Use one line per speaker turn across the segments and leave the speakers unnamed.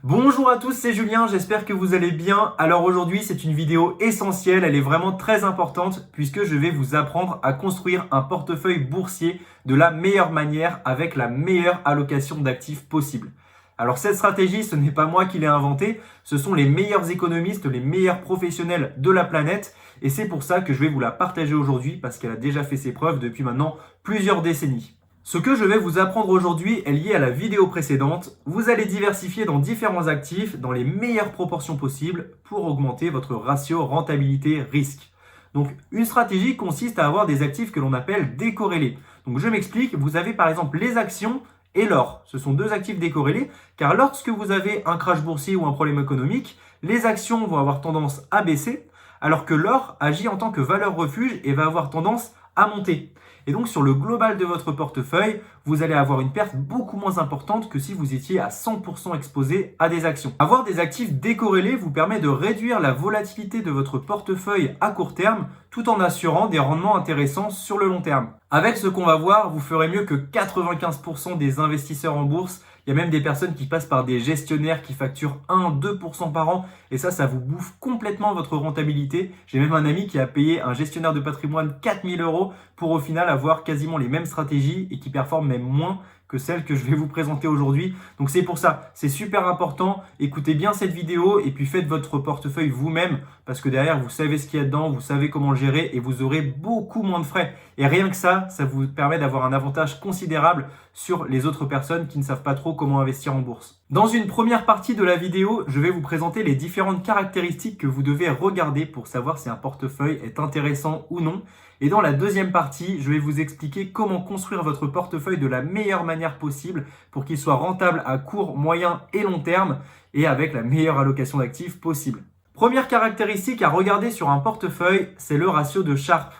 Bonjour à tous, c'est Julien, j'espère que vous allez bien. Alors aujourd'hui, c'est une vidéo essentielle, elle est vraiment très importante puisque je vais vous apprendre à construire un portefeuille boursier de la meilleure manière avec la meilleure allocation d'actifs possible. Alors cette stratégie, ce n'est pas moi qui l'ai inventée, ce sont les meilleurs économistes, les meilleurs professionnels de la planète et c'est pour ça que je vais vous la partager aujourd'hui parce qu'elle a déjà fait ses preuves depuis maintenant plusieurs décennies. Ce que je vais vous apprendre aujourd'hui est lié à la vidéo précédente. Vous allez diversifier dans différents actifs dans les meilleures proportions possibles pour augmenter votre ratio rentabilité-risque. Donc une stratégie consiste à avoir des actifs que l'on appelle décorrélés. Donc je m'explique, vous avez par exemple les actions et l'or. Ce sont deux actifs décorrélés car lorsque vous avez un crash boursier ou un problème économique, les actions vont avoir tendance à baisser alors que l'or agit en tant que valeur refuge et va avoir tendance à monter. Et donc sur le global de votre portefeuille, vous allez avoir une perte beaucoup moins importante que si vous étiez à 100% exposé à des actions. Avoir des actifs décorrélés vous permet de réduire la volatilité de votre portefeuille à court terme tout en assurant des rendements intéressants sur le long terme. Avec ce qu'on va voir, vous ferez mieux que 95% des investisseurs en bourse. Il y a même des personnes qui passent par des gestionnaires qui facturent 1-2% par an et ça vous bouffe complètement votre rentabilité. J'ai même un ami qui a payé un gestionnaire de patrimoine 4000 € pour au final avoir quasiment les mêmes stratégies et qui performe même moins que celle que je vais vous présenter aujourd'hui. Donc c'est pour ça, c'est super important. Écoutez bien cette vidéo et puis faites votre portefeuille vous-même parce que derrière, vous savez ce qu'il y a dedans, vous savez comment le gérer et vous aurez beaucoup moins de frais. Et rien que ça vous permet d'avoir un avantage considérable sur les autres personnes qui ne savent pas trop comment investir en bourse. Dans une première partie de la vidéo, je vais vous présenter les différentes caractéristiques que vous devez regarder pour savoir si un portefeuille est intéressant ou non. Et dans la deuxième partie, je vais vous expliquer comment construire votre portefeuille de la meilleure manière possible pour qu'il soit rentable à court, moyen et long terme et avec la meilleure allocation d'actifs possible. Première caractéristique à regarder sur un portefeuille, c'est le ratio de Sharpe.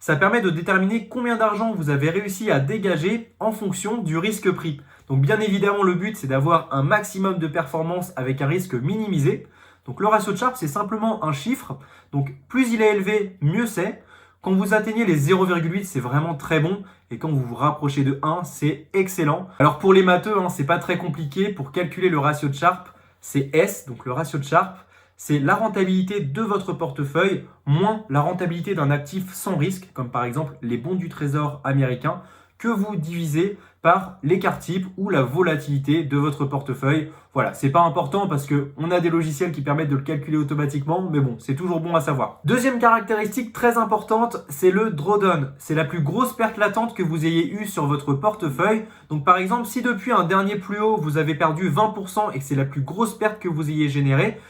Ça permet de déterminer combien d'argent vous avez réussi à dégager en fonction du risque-prix. Donc bien évidemment, le but, c'est d'avoir un maximum de performance avec un risque minimisé. Donc le ratio de Sharpe, c'est simplement un chiffre. Donc plus il est élevé, mieux c'est. Quand vous atteignez les 0,8, c'est vraiment très bon. Et quand vous vous rapprochez de 1, c'est excellent. Alors pour les matheux, c'est pas très compliqué. Pour calculer le ratio de Sharpe, c'est S, donc le ratio de Sharpe. C'est la rentabilité de votre portefeuille moins la rentabilité d'un actif sans risque, comme par exemple les bons du trésor américain, que vous divisez par l'écart type ou la volatilité de votre portefeuille. Voilà, c'est pas important parce qu'on a des logiciels qui permettent de le calculer automatiquement, mais bon, c'est toujours bon à savoir. Deuxième caractéristique très importante, c'est le drawdown. C'est la plus grosse perte latente que vous ayez eue sur votre portefeuille. Donc par exemple, si depuis un dernier plus haut, vous avez perdu 20% et que c'est la plus grosse perte que vous ayez générée,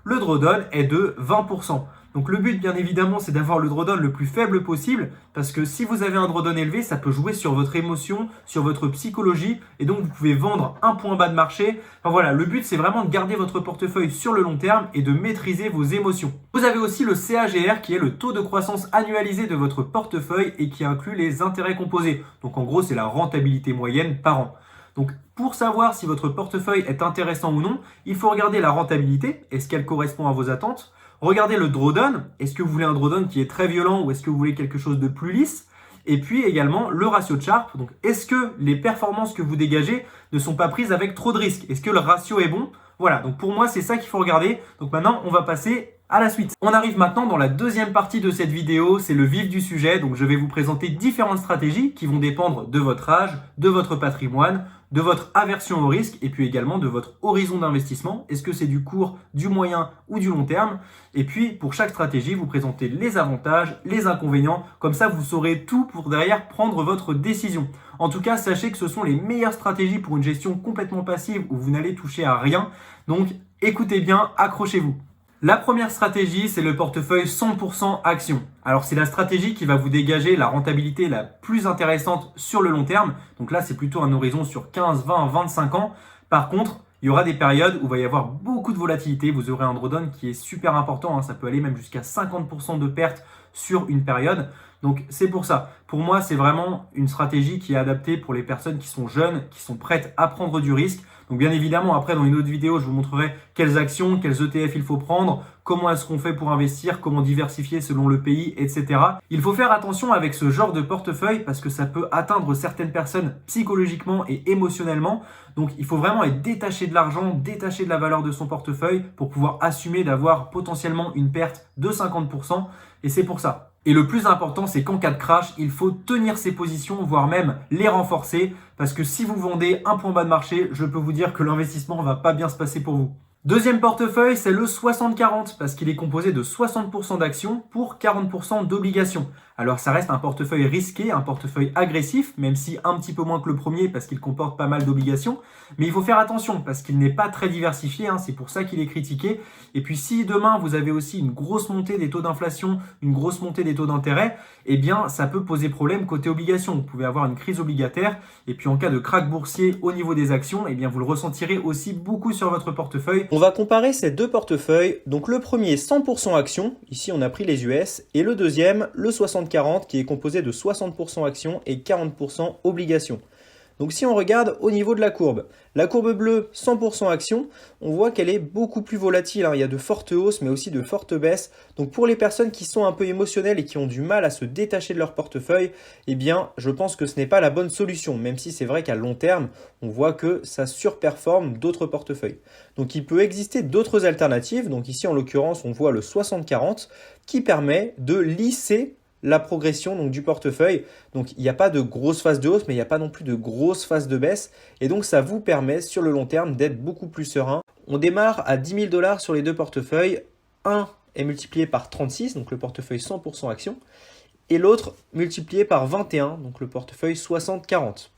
le drawdown est de 20%. Donc le but, bien évidemment, c'est d'avoir le drawdown le plus faible possible parce que si vous avez un drawdown élevé, ça peut jouer sur votre émotion, sur votre psychologie et donc vous pouvez vendre un point bas de marché. Enfin voilà, le but, c'est vraiment de garder votre portefeuille sur le long terme et de maîtriser vos émotions. Vous avez aussi le CAGR qui est le taux de croissance annualisé de votre portefeuille et qui inclut les intérêts composés. Donc en gros, c'est la rentabilité moyenne par an. Donc, pour savoir si votre portefeuille est intéressant ou non, il faut regarder la rentabilité, est-ce qu'elle correspond à vos attentes? Regardez le drawdown, est-ce que vous voulez un drawdown qui est très violent ou est-ce que vous voulez quelque chose de plus lisse? Et puis également le ratio de Sharpe, donc est-ce que les performances que vous dégagez ne sont pas prises avec trop de risques? Est-ce que le ratio est bon? Voilà, donc pour moi c'est ça qu'il faut regarder. Donc maintenant on va passer à la suite. On arrive maintenant dans la deuxième partie de cette vidéo, c'est le vif du sujet. Donc je vais vous présenter différentes stratégies qui vont dépendre de votre âge, de votre patrimoine, de votre aversion au risque et puis également de votre horizon d'investissement. Est-ce que c'est du court, du moyen ou du long terme? Et puis pour chaque stratégie, vous présentez les avantages, les inconvénients. Comme ça, vous saurez tout pour derrière prendre votre décision. En tout cas, sachez que ce sont les meilleures stratégies pour une gestion complètement passive où vous n'allez toucher à rien. Donc écoutez bien, accrochez-vous. La première stratégie, c'est le portefeuille 100% actions. Alors c'est la stratégie qui va vous dégager la rentabilité la plus intéressante sur le long terme. Donc là, c'est plutôt un horizon sur 15, 20, 25 ans. Par contre, il y aura des périodes où il va y avoir beaucoup de volatilité, vous aurez un drawdown qui est super important, hein, ça peut aller même jusqu'à 50% de pertes sur une période. Donc c'est pour ça. Pour moi, c'est vraiment une stratégie qui est adaptée pour les personnes qui sont jeunes, qui sont prêtes à prendre du risque. Donc bien évidemment, après dans une autre vidéo, je vous montrerai quelles actions, quels ETF il faut prendre, comment est-ce qu'on fait pour investir, comment diversifier selon le pays, etc. Il faut faire attention avec ce genre de portefeuille parce que ça peut atteindre certaines personnes psychologiquement et émotionnellement. Donc il faut vraiment être détaché de l'argent, détaché de la valeur de son portefeuille pour pouvoir assumer d'avoir potentiellement une perte de 50%. Et c'est pour ça. Et le plus important, c'est qu'en cas de crash, il faut tenir ses positions, voire même les renforcer. Parce que si vous vendez un point bas de marché, je peux vous dire que l'investissement ne va pas bien se passer pour vous. Deuxième portefeuille, c'est le 60-40 parce qu'il est composé de 60% d'actions pour 40% d'obligations. Alors ça reste un portefeuille risqué, un portefeuille agressif, même si un petit peu moins que le premier parce qu'il comporte pas mal d'obligations. Mais il faut faire attention parce qu'il n'est pas très diversifié, hein, c'est pour ça qu'il est critiqué. Et puis si demain vous avez aussi une grosse montée des taux d'inflation, une grosse montée des taux d'intérêt, eh bien ça peut poser problème côté obligations. Vous pouvez avoir une crise obligataire et puis en cas de krach boursier au niveau des actions, eh bien vous le ressentirez aussi beaucoup sur votre portefeuille.
On va comparer ces deux portefeuilles. Donc le premier 100% actions, ici on a pris les US, et le deuxième le 60-40 qui est composé de 60% actions et 40% obligations. Donc si on regarde au niveau de la courbe bleue 100% actions, on voit qu'elle est beaucoup plus volatile, hein. Il y a de fortes hausses mais aussi de fortes baisses. Donc pour les personnes qui sont un peu émotionnelles et qui ont du mal à se détacher de leur portefeuille, eh bien je pense que ce n'est pas la bonne solution, même si c'est vrai qu'à long terme, on voit que ça surperforme d'autres portefeuilles. Donc il peut exister d'autres alternatives. Donc ici en l'occurrence, on voit le 60-40 qui permet de lisser la progression donc, du portefeuille. Donc il n'y a pas de grosse phase de hausse, mais il n'y a pas non plus de grosse phase de baisse. Et donc ça vous permet sur le long terme d'être beaucoup plus serein. On démarre à 10 000 $ sur les deux portefeuilles. Un est multiplié par 36, donc le portefeuille 100% actions. Et l'autre multiplié par 21, donc le portefeuille 60-40.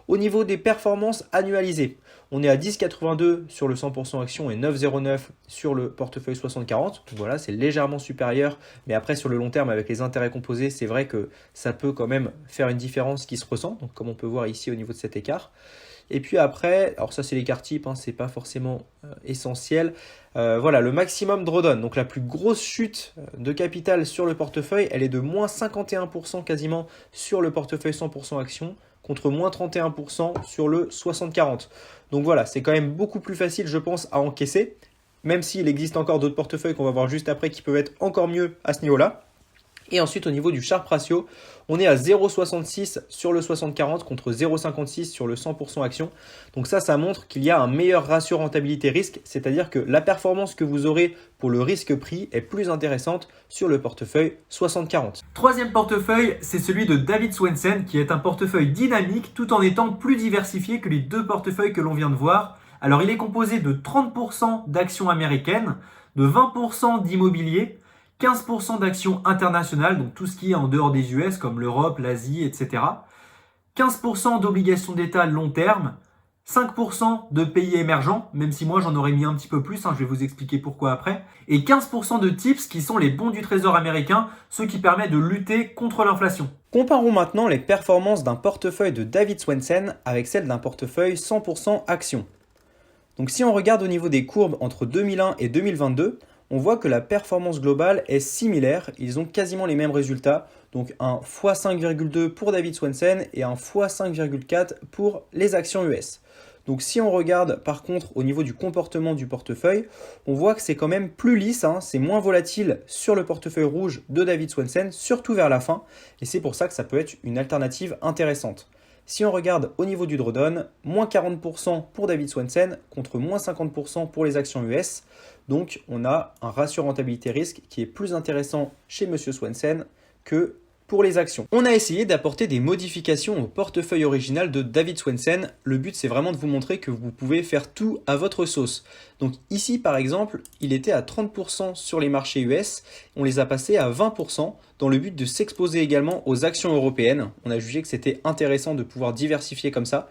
Au niveau des performances annualisées, on est à 10,82 sur le 100% action et 9,09 sur le portefeuille 60-40. Voilà, c'est légèrement supérieur, mais après sur le long terme avec les intérêts composés, c'est vrai que ça peut quand même faire une différence qui se ressent, donc comme on peut voir ici au niveau de cet écart. Et puis après, alors ça c'est l'écart type, hein, c'est pas forcément essentiel. Voilà, le maximum drawdown, donc la plus grosse chute de capital sur le portefeuille, elle est de moins 51% quasiment sur le portefeuille 100% action, contre moins 31% sur le 60-40. Donc voilà, c'est quand même beaucoup plus facile, je pense, à encaisser, même s'il existe encore d'autres portefeuilles qu'on va voir juste après qui peuvent être encore mieux à ce niveau-là. Et ensuite, au niveau du Sharpe ratio, on est à 0,66 sur le 60-40 contre 0,56 sur le 100% action. Donc ça montre qu'il y a un meilleur ratio rentabilité-risque, c'est-à-dire que la performance que vous aurez pour le risque-prix est plus intéressante sur le portefeuille 60-40.
Troisième portefeuille, c'est celui de David Swensen qui est un portefeuille dynamique tout en étant plus diversifié que les deux portefeuilles que l'on vient de voir. Alors il est composé de 30% d'actions américaines, de 20% d'immobilier, 15% d'actions internationales, donc tout ce qui est en dehors des US comme l'Europe, l'Asie, etc. 15% d'obligations d'État long terme, 5% de pays émergents, même si moi j'en aurais mis un petit peu plus, hein, je vais vous expliquer pourquoi après, et 15% de TIPS qui sont les bons du trésor américain, ce qui permet de lutter contre l'inflation.
Comparons maintenant les performances d'un portefeuille de David Swensen avec celles d'un portefeuille 100% actions. Donc si on regarde au niveau des courbes entre 2001 et 2022, on voit que la performance globale est similaire, ils ont quasiment les mêmes résultats, donc un x5,2 pour David Swensen et un x5,4 pour les actions US. Donc si on regarde par contre au niveau du comportement du portefeuille, on voit que c'est quand même plus lisse, hein, c'est moins volatile sur le portefeuille rouge de David Swensen, surtout vers la fin, et c'est pour ça que ça peut être une alternative intéressante. Si on regarde au niveau du drawdown, moins 40% pour David Swensen contre moins 50% pour les actions US. Donc on a un ratio rentabilité-risque qui est plus intéressant chez M. Swensen que pour les actions. On a essayé d'apporter des modifications au portefeuille original de David Swensen. Le but, c'est vraiment de vous montrer que vous pouvez faire tout à votre sauce. Donc ici, par exemple, il était à 30% sur les marchés US. On les a passés à 20% dans le but de s'exposer également aux actions européennes. On a jugé que c'était intéressant de pouvoir diversifier comme ça.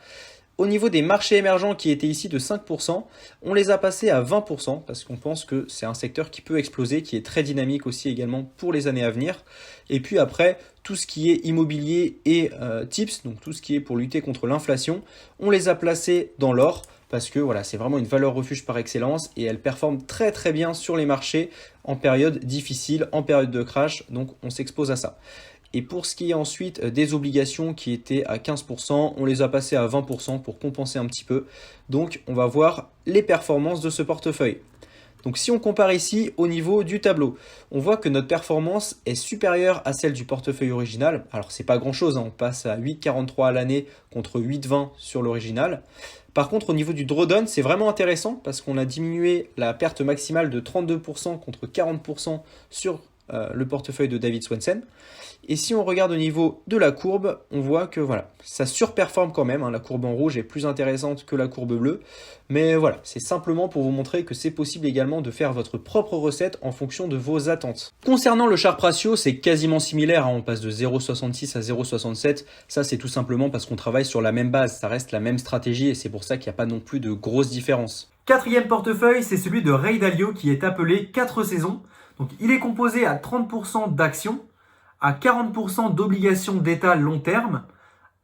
Au niveau des marchés émergents qui étaient ici de 5%, on les a passés à 20% parce qu'on pense que c'est un secteur qui peut exploser, qui est très dynamique aussi également pour les années à venir. Et puis après, tout ce qui est immobilier et TIPS, donc tout ce qui est pour lutter contre l'inflation, on les a placés dans l'or parce que voilà, c'est vraiment une valeur refuge par excellence et elle performe très très bien sur les marchés en période difficile, en période de crash, donc on s'expose à ça. Et pour ce qui est ensuite des obligations qui étaient à 15%, on les a passées à 20% pour compenser un petit peu. Donc on va voir les performances de ce portefeuille. Donc si on compare ici au niveau du tableau, on voit que notre performance est supérieure à celle du portefeuille original. Alors c'est pas grand chose, on passe à 8,43 à l'année contre 8,20 sur l'original. Par contre au niveau du drawdown, c'est vraiment intéressant parce qu'on a diminué la perte maximale de 32% contre 40% sur le portefeuille de David Swensen. Et si on regarde au niveau de la courbe, on voit que voilà, ça surperforme quand même. La courbe en rouge est plus intéressante que la courbe bleue. Mais voilà, c'est simplement pour vous montrer que c'est possible également de faire votre propre recette en fonction de vos attentes. Concernant le Sharpe ratio, c'est quasiment similaire. On passe de 0,66 à 0,67. Ça, c'est tout simplement parce qu'on travaille sur la même base. Ça reste la même stratégie et c'est pour ça qu'il n'y a pas non plus de grosses différences.
Quatrième portefeuille, c'est celui de Ray Dalio qui est appelé 4 saisons. Donc, il est composé à 30% d'actions, à 40% d'obligations d'État long terme,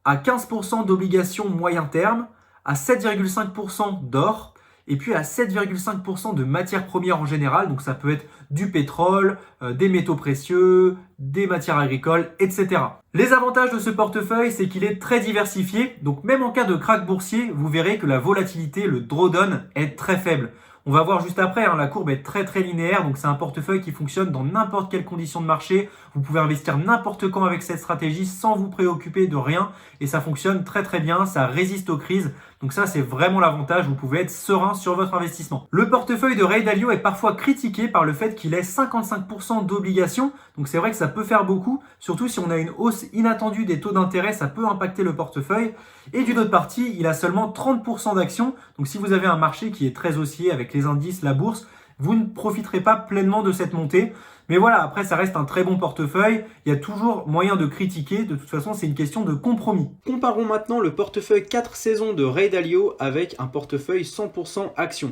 à 15% d'obligations moyen terme, à 7,5% d'or et puis à 7,5% de matières premières en général. Donc ça peut être du pétrole, des métaux précieux, des matières agricoles, etc. Les avantages de ce portefeuille, c'est qu'il est très diversifié. Donc même en cas de krach boursier, vous verrez que la volatilité, le drawdown, est très faible. On va voir juste après, la courbe est très linéaire, donc c'est un portefeuille qui fonctionne dans n'importe quelle condition de marché. Vous pouvez investir n'importe quand avec cette stratégie sans vous préoccuper de rien et ça fonctionne très bien, ça résiste aux crises. Donc ça, c'est vraiment l'avantage, vous pouvez être serein sur votre investissement. Le portefeuille de Ray Dalio est parfois critiqué par le fait qu'il ait 55% d'obligations, donc c'est vrai que ça peut faire beaucoup, surtout si on a une hausse inattendue des taux d'intérêt, ça peut impacter le portefeuille. Et d'une autre partie, il a seulement 30% d'actions, donc si vous avez un marché qui est très haussier avec les indices, la bourse, vous ne profiterez pas pleinement de cette montée. Mais voilà, après ça reste un très bon portefeuille, il y a toujours moyen de critiquer, de toute façon c'est une question de compromis.
Comparons maintenant le portefeuille 4 saisons de Ray Dalio avec un portefeuille 100% actions.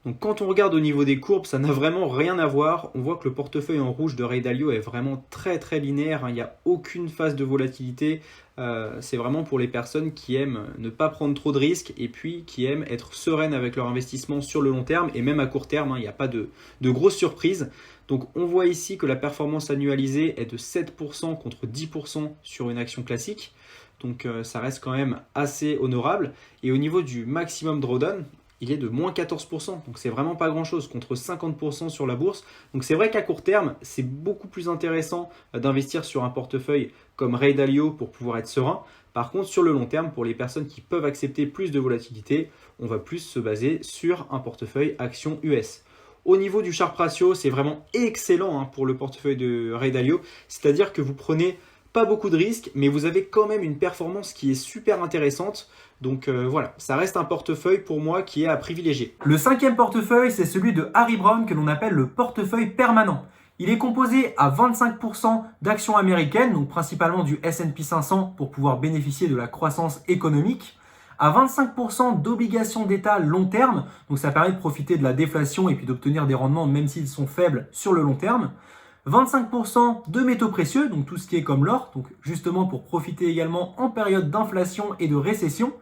Donc quand on regarde au niveau des courbes, ça n'a vraiment rien à voir. On voit que le portefeuille en rouge de Ray Dalio est vraiment très linéaire. Il n'y a aucune phase de volatilité. C'est vraiment pour les personnes qui aiment ne pas prendre trop de risques et puis qui aiment être sereines avec leur investissement sur le long terme et même à court terme. Il n'y a pas de grosses surprises. Donc on voit ici que la performance annualisée est de 7% contre 10% sur une action classique. Donc ça reste quand même assez honorable. Et au niveau du maximum drawdown, il est de moins 14%, donc c'est vraiment pas grand chose contre 50% sur la bourse. Donc c'est vrai qu'à court terme, c'est beaucoup plus intéressant d'investir sur un portefeuille comme Ray Dalio pour pouvoir être serein. Par contre, sur le long terme, pour les personnes qui peuvent accepter plus de volatilité, on va plus se baser sur un portefeuille action US. Au niveau du Sharpe ratio, c'est vraiment excellent pour le portefeuille de Ray Dalio, c'est-à-dire que vous prenez pas beaucoup de risques, mais vous avez quand même une performance qui est super intéressante. Donc voilà, ça reste un portefeuille pour moi qui est à privilégier.
Le cinquième portefeuille, c'est celui de Harry Browne que l'on appelle le portefeuille permanent. Il est composé à 25% d'actions américaines, donc principalement du S&P 500 pour pouvoir bénéficier de la croissance économique, à 25% d'obligations d'État long terme, donc ça permet de profiter de la déflation et puis d'obtenir des rendements même s'ils sont faibles sur le long terme, 25% de métaux précieux, donc tout ce qui est comme l'or, donc justement pour profiter également en période d'inflation et de récession,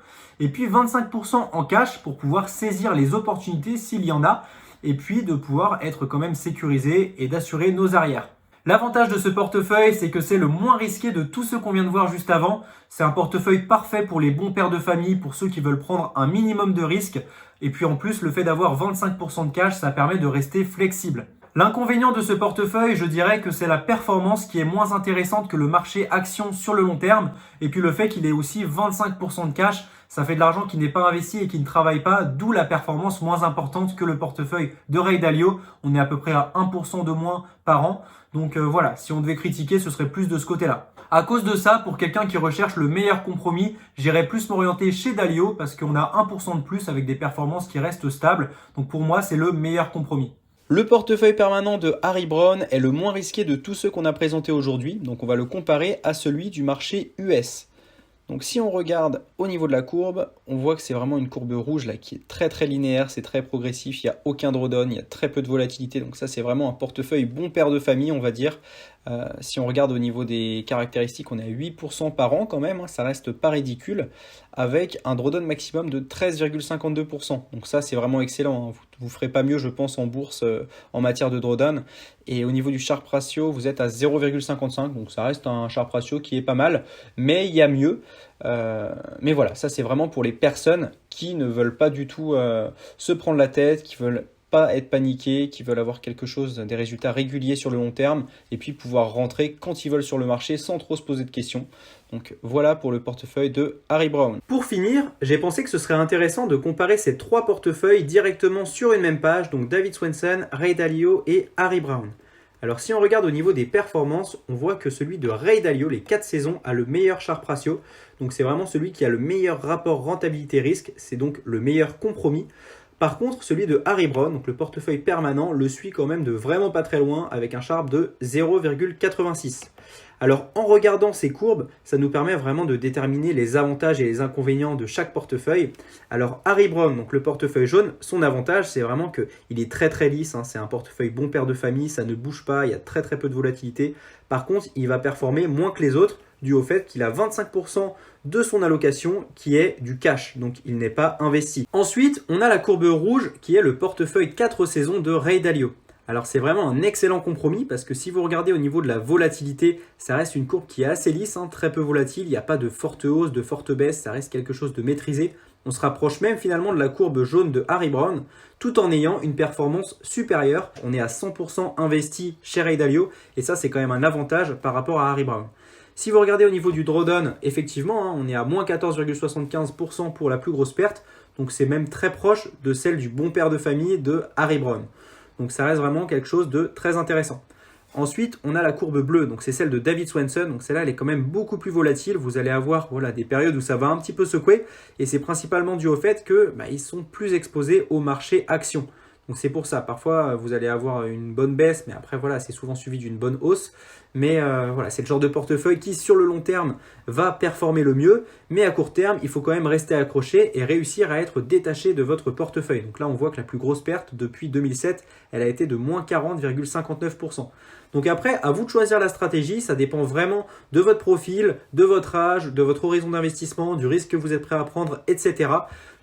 et puis 25% en cash pour pouvoir saisir les opportunités s'il y en a, et puis de pouvoir être quand même sécurisé et d'assurer nos arrières. L'avantage de ce portefeuille, c'est que c'est le moins risqué de tout ce qu'on vient de voir juste avant. C'est un portefeuille parfait pour les bons pères de famille, pour ceux qui veulent prendre un minimum de risque. Et puis en plus, le fait d'avoir 25% de cash, ça permet de rester flexible. L'inconvénient de ce portefeuille, je dirais que c'est la performance qui est moins intéressante que le marché action sur le long terme. Et puis le fait qu'il ait aussi 25% de cash, ça fait de l'argent qui n'est pas investi et qui ne travaille pas, d'où la performance moins importante que le portefeuille de Ray Dalio. On est à peu près à 1% de moins par an. Donc voilà, si on devait critiquer, ce serait plus de ce côté-là. À cause de ça, pour quelqu'un qui recherche le meilleur compromis, j'irais plus m'orienter chez Dalio parce qu'on a 1% de plus avec des performances qui restent stables. Donc pour moi, c'est le meilleur compromis.
Le portefeuille permanent de Harry Browne est le moins risqué de tous ceux qu'on a présentés aujourd'hui, donc on va le comparer à celui du marché US. Donc si on regarde au niveau de la courbe, on voit que c'est vraiment une courbe rouge là qui est très linéaire, c'est très progressif, il n'y a aucun drawdown, il y a très peu de volatilité, donc ça c'est vraiment un portefeuille bon père de famille on va dire, Si on regarde au niveau des caractéristiques, on est à 8% par an quand même, hein, ça reste pas ridicule, avec un drawdown maximum de 13,52%. Donc ça, c'est vraiment excellent, hein. Vous ferez pas mieux, je pense, en bourse en matière de drawdown. Et au niveau du Sharpe ratio, vous êtes à 0,55, donc ça reste un Sharpe ratio qui est pas mal, mais il y a mieux. Mais voilà, ça c'est vraiment pour les personnes qui ne veulent pas du tout se prendre la tête, qui veulent pas être paniqués, qui veulent avoir quelque chose, des résultats réguliers sur le long terme et puis pouvoir rentrer quand ils veulent sur le marché sans trop se poser de questions. Donc voilà pour le portefeuille de Harry Browne. Pour finir, j'ai pensé que ce serait intéressant de comparer ces trois portefeuilles directement sur une même page, donc David Swensen, Ray Dalio et Harry Browne. Alors si on regarde au niveau des performances, on voit que celui de Ray Dalio, les 4 saisons, a le meilleur Sharpe ratio. Donc c'est vraiment celui qui a le meilleur rapport rentabilité-risque, c'est donc le meilleur compromis. Par contre, celui de Harry Browne, donc le portefeuille permanent, le suit quand même de vraiment pas très loin avec un Sharpe de 0,86. Alors en regardant ces courbes, ça nous permet vraiment de déterminer les avantages et les inconvénients de chaque portefeuille. Alors Harry Browne, donc le portefeuille jaune, son avantage c'est vraiment qu'il est très très lisse, hein, c'est un portefeuille bon père de famille, ça ne bouge pas, il y a très très peu de volatilité. Par contre, il va performer moins que les autres dû au fait qu'il a 25% de son allocation qui est du cash, donc il n'est pas investi. Ensuite, on a la courbe rouge qui est le portefeuille 4 saisons de Ray Dalio. Alors c'est vraiment un excellent compromis parce que si vous regardez au niveau de la volatilité, ça reste une courbe qui est assez lisse, hein, très peu volatile, il n'y a pas de forte hausse, de forte baisse, ça reste quelque chose de maîtrisé. On se rapproche même finalement de la courbe jaune de Harry Browne tout en ayant une performance supérieure. On est à 100% investi chez Ray Dalio et ça c'est quand même un avantage par rapport à Harry Browne. Si vous regardez au niveau du drawdown, effectivement, hein, on est à moins 14,75% pour la plus grosse perte. Donc c'est même très proche de celle du bon père de famille de Harry Browne. Donc ça reste vraiment quelque chose de très intéressant. Ensuite, on a la courbe bleue, donc c'est celle de David Swensen. Donc celle-là, elle est quand même beaucoup plus volatile. Vous allez avoir des périodes où ça va un petit peu secouer. Et c'est principalement dû au fait qu'ils sont plus exposés au marché action. Donc c'est pour ça, parfois vous allez avoir une bonne baisse, mais après voilà, c'est souvent suivi d'une bonne hausse. Mais voilà, c'est le genre de portefeuille qui sur le long terme va performer le mieux, mais à court terme, il faut quand même rester accroché et réussir à être détaché de votre portefeuille. Donc là, on voit que la plus grosse perte depuis 2007, elle a été de moins 40,59%. Donc après, à vous de choisir la stratégie, ça dépend vraiment de votre profil, de votre âge, de votre horizon d'investissement, du risque que vous êtes prêt à prendre, etc.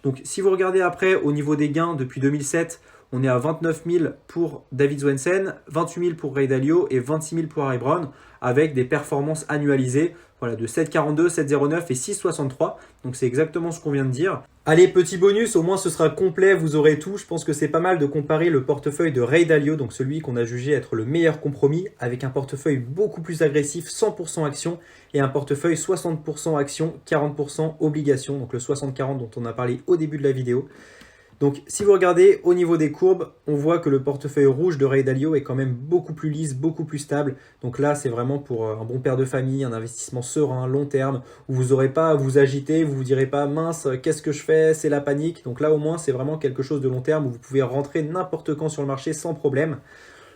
Donc si vous regardez après au niveau des gains depuis 2007, on est à 29 000 pour David Swensen, 28 000 pour Ray Dalio et 26 000 pour Harry Browne avec des performances annualisées de 7,42, 7,09 et 6,63. Donc c'est exactement ce qu'on vient de dire. Allez, petit bonus, au moins ce sera complet, vous aurez tout. Je pense que c'est pas mal de comparer le portefeuille de Ray Dalio, donc celui qu'on a jugé être le meilleur compromis, avec un portefeuille beaucoup plus agressif, 100% action, et un portefeuille 60% action, 40% obligation, donc le 60-40 dont on a parlé au début de la vidéo. Donc si vous regardez au niveau des courbes, on voit que le portefeuille rouge de Ray Dalio est quand même beaucoup plus lisse, beaucoup plus stable. Donc là, c'est vraiment pour un bon père de famille, un investissement serein, long terme, où vous n'aurez pas à vous agiter, vous ne vous direz pas « mince, qu'est-ce que je fais ?» C'est la panique. Donc là, au moins, c'est vraiment quelque chose de long terme où vous pouvez rentrer n'importe quand sur le marché sans problème.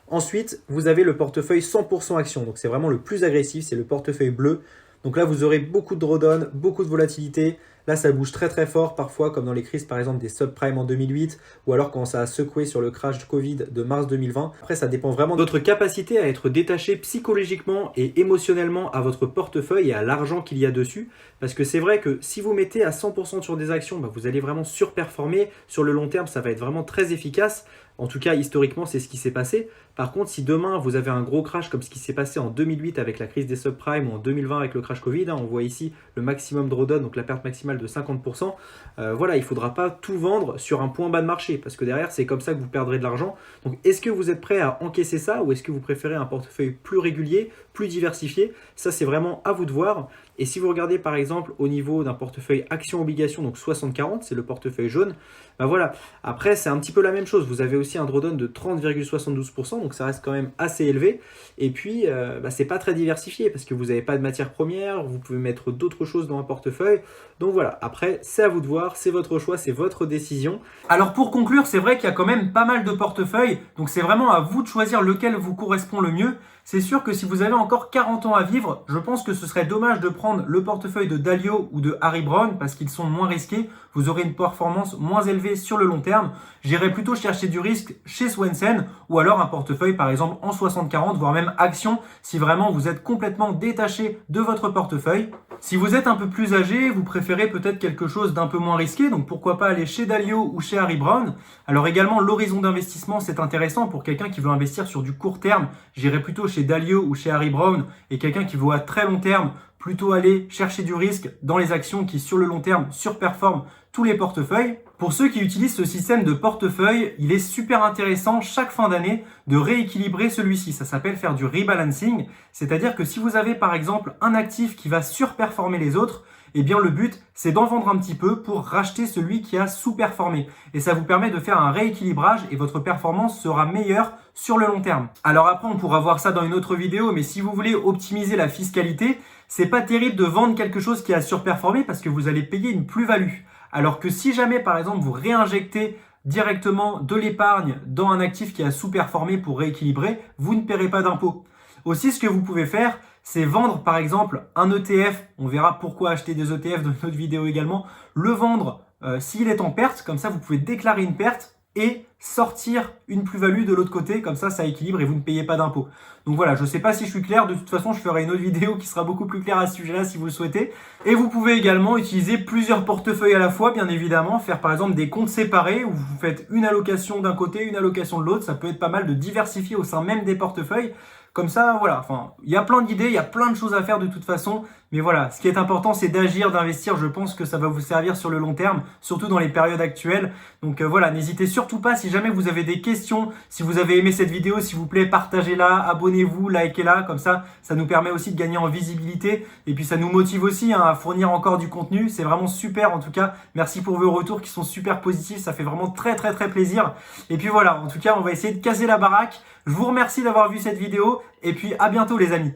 Ensuite, vous avez le portefeuille 100% action. Donc c'est vraiment le plus agressif, c'est le portefeuille bleu. Donc là, vous aurez beaucoup de drawdown, beaucoup de volatilité. Là, ça bouge très très fort parfois, comme dans les crises par exemple des subprimes en 2008 ou alors quand ça a secoué sur le crash de Covid de mars 2020. Après, ça dépend vraiment de votre capacité à être détaché psychologiquement et émotionnellement à votre portefeuille et à l'argent qu'il y a dessus. Parce que c'est vrai que si vous mettez à 100% sur des actions, vous allez vraiment surperformer. Sur le long terme, ça va être vraiment très efficace. En tout cas, historiquement, c'est ce qui s'est passé. Par contre, si demain, vous avez un gros crash comme ce qui s'est passé en 2008 avec la crise des subprimes ou en 2020 avec le crash Covid, on voit ici le maximum drawdown, donc la perte maximale de 50%, il ne faudra pas tout vendre sur un point bas de marché parce que derrière, c'est comme ça que vous perdrez de l'argent. Donc, est-ce que vous êtes prêt à encaisser ça ou est-ce que vous préférez un portefeuille plus régulier, plus diversifié? Ça, c'est vraiment à vous de voir. Et si vous regardez par exemple au niveau d'un portefeuille action-obligation, donc 60-40, c'est le portefeuille jaune, Après, c'est un petit peu la même chose. Vous avez aussi un drawdown de 30,72%, donc ça reste quand même assez élevé. Et puis, c'est pas très diversifié parce que vous n'avez pas de matière première, vous pouvez mettre d'autres choses dans un portefeuille. Donc voilà, après, c'est à vous de voir, c'est votre choix, c'est votre décision. Alors pour conclure, c'est vrai qu'il y a quand même pas mal de portefeuilles, donc c'est vraiment à vous de choisir lequel vous correspond le mieux.
C'est sûr que si vous avez encore 40 ans à vivre, je pense que ce serait dommage de prendre le portefeuille de Dalio ou de Harry Brown parce qu'ils sont moins risqués. Vous aurez une performance moins élevée sur le long terme. J'irais plutôt chercher du risque chez Swensen ou alors un portefeuille par exemple en 60-40, voire même Action si vraiment vous êtes complètement détaché de votre portefeuille. Si vous êtes un peu plus âgé, vous préférez peut-être quelque chose d'un peu moins risqué, donc pourquoi pas aller chez Dalio ou chez Harry Brown. Alors également, l'horizon d'investissement, c'est intéressant pour quelqu'un qui veut investir sur du court terme. J'irais plutôt chez Dalio ou chez Harry Brown, et quelqu'un qui veut à très long terme plutôt aller chercher du risque dans les actions qui sur le long terme surperforment tous les portefeuilles. Pour ceux qui utilisent ce système de portefeuille, il est super intéressant chaque fin d'année de rééquilibrer celui-ci. Ça s'appelle faire du rebalancing, c'est-à-dire que si vous avez par exemple un actif qui va surperformer les autres, eh bien le but c'est d'en vendre un petit peu pour racheter celui qui a sous-performé. Et ça vous permet de faire un rééquilibrage et votre performance sera meilleure sur le long terme. Alors après on pourra voir ça dans une autre vidéo, mais si vous voulez optimiser la fiscalité, c'est pas terrible de vendre quelque chose qui a surperformé parce que vous allez payer une plus-value. Alors que si jamais par exemple vous réinjectez directement de l'épargne dans un actif qui a sous-performé pour rééquilibrer, vous ne paierez pas d'impôt. Aussi, ce que vous pouvez faire, c'est vendre par exemple un ETF, on verra pourquoi acheter des ETF dans une autre vidéo également, le vendre s'il est en perte, comme ça vous pouvez déclarer une perte et sortir une plus-value de l'autre côté, comme ça équilibre et vous ne payez pas d'impôt. Donc voilà, je ne sais pas si je suis clair, de toute façon je ferai une autre vidéo qui sera beaucoup plus claire à ce sujet-là si vous le souhaitez. Et vous pouvez également utiliser plusieurs portefeuilles à la fois, bien évidemment, faire par exemple des comptes séparés où vous faites une allocation d'un côté, une allocation de l'autre, ça peut être pas mal de diversifier au sein même des portefeuilles. Comme ça, voilà, enfin, il y a plein d'idées, il y a plein de choses à faire de toute façon. Mais voilà, ce qui est important, c'est d'agir, d'investir. Je pense que ça va vous servir sur le long terme, surtout dans les périodes actuelles. Donc voilà, n'hésitez surtout pas, si jamais vous avez des questions, si vous avez aimé cette vidéo, s'il vous plaît, partagez-la, abonnez-vous, likez-la. Comme ça nous permet aussi de gagner en visibilité. Et puis ça nous motive aussi à fournir encore du contenu. C'est vraiment super en tout cas. Merci pour vos retours qui sont super positifs. Ça fait vraiment très plaisir. Et puis voilà, en tout cas, on va essayer de casser la baraque. Je vous remercie d'avoir vu cette vidéo et puis à bientôt les amis.